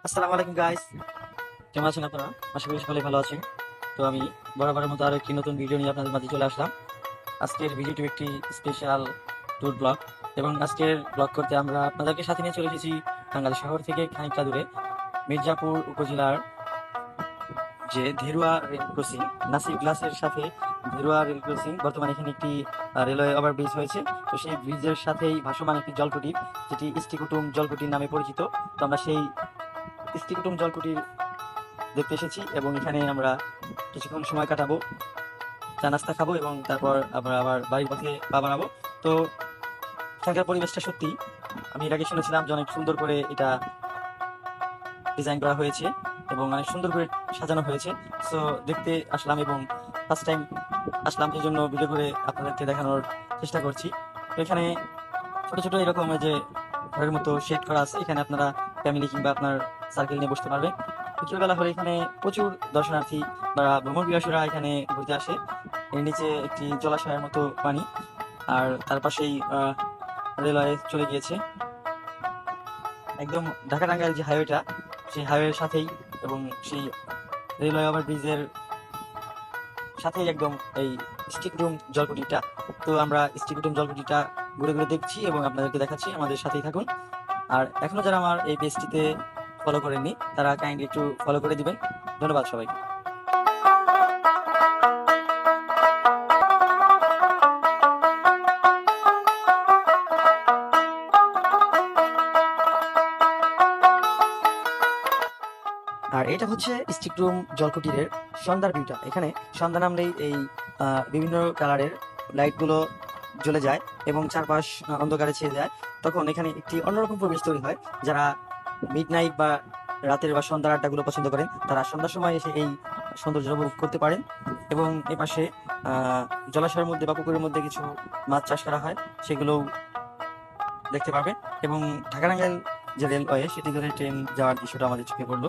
আসসালামু আলাইকুম গাইস, কেমন আছেন আপনারা? আশা করি সকলে ভালো আছেন। তো আমি বরাবরের মতো আরো একটি নতুন ভিডিও নিয়ে আপনাদের মাঝে চলে আসলাম। আজকের ভিডিওটি একটি স্পেশাল ট্যুর ব্লগ, এবং আজকের ব্লগ করতে আমরা আপনাদেরকে সাথে নিয়ে চলে এসেছি টাঙ্গাইল শহর থেকে খানিকটা দূরে মির্জাপুর উপজেলার যে ধেরুয়া রেল ক্রসিং, নাসিক গ্লাসের সাথে ধেরুয়া রেল ক্রসিং। বর্তমানে এখানে একটি রেলওয়ে ওভারব্রিজ হয়েছে। তো সেই ব্রিজের সাথেই ভাসমান একটি জলকুটির, যেটি ইষ্টিকুটুম জলকুটির নামে পরিচিত। তো আমরা সেই ইষ্টিকুটুম জলকুটির দেখতে এসেছি, এবং এখানে আমরা কিছুক্ষণ সময় কাটাবো, চা নাস্তা খাবো, এবং তারপর আমরা আবার বাড়ির পথে পা বাড়াবো। তো এখানকার পরিবেশটা সত্যি, আমি এর আগে শুনেছিলাম যে অনেক সুন্দর করে এটা ডিজাইন করা হয়েছে এবং অনেক সুন্দর করে সাজানো হয়েছে। সো দেখতে আসলাম, এবং ফার্স্ট টাইম আসলাম, এই জন্য ভিডিও করে আপনাদেরকে দেখানোর চেষ্টা করছি। তো এখানে ছোট ছোট এরকম এই যে ঘরের মতো শেড করা আছে, এখানে আপনারা ফ্যামিলি কিংবা আপনার সার্কেল নিয়ে বসতে পারবেন। বিকেলবেলা হলে এখানে প্রচুর দর্শনার্থী বা ভ্রমণ পিপাসুরা এখানে ঘুরতে আসে। এর নিচে একটি জলাশয়ের মতো পানি, আর তার পাশেই রেলওয়ে চলে গিয়েছে। একদম ঢাকা টাঙ্গাইল যে হাইওয়েটা, সেই হাইওয়ের সাথেই এবং সেই রেলওয়ে ওভার ব্রিজের সাথেই একদম এই স্টিকরুম জলকুটিটা। তো আমরা স্টিকরুম জলকুটিটা ঘুরে ঘুরে দেখছি এবং আপনাদেরকে দেখাচ্ছি, আমাদের সাথেই থাকুন। আর এখনো যারা আমার এই পেজটিতে ফলো করেননি, তারা কাইন্ডলি একটু ফলো করে দিবেন। ধন্যবাদ সবাইকে। আর এটা হচ্ছে স্টিকরুম জলকুটিরের সন্ধ্যার ভিউটা। এখানে সন্ধ্যা নামলেই এই বিভিন্ন কালারের লাইটগুলো জ্বলে যায় এবং চারপাশ অন্ধকারে ছেয়ে যায়। তখন এখানে একটি অন্যরকম পরিবেশ তৈরি হয়। যারা মিড নাইট বা রাতের বা সন্ধ্যার আড্ডাগুলো পছন্দ করেন, তারা সন্ধ্যার সময় এসে এই সৌন্দর্য উপভোগ করতে পারেন। এবং এ পাশে জলাশয়ের মধ্যে বা পুকুরের মধ্যে কিছু মাছ চাষ করা হয়, সেগুলোও দেখতে পারবেন। এবং ঢাকা টাঙ্গাইল যে রেলওয়ে, সেটি ধরে ট্রেন যাওয়ার দৃশ্যটা আমাদের চোখে পড়লো।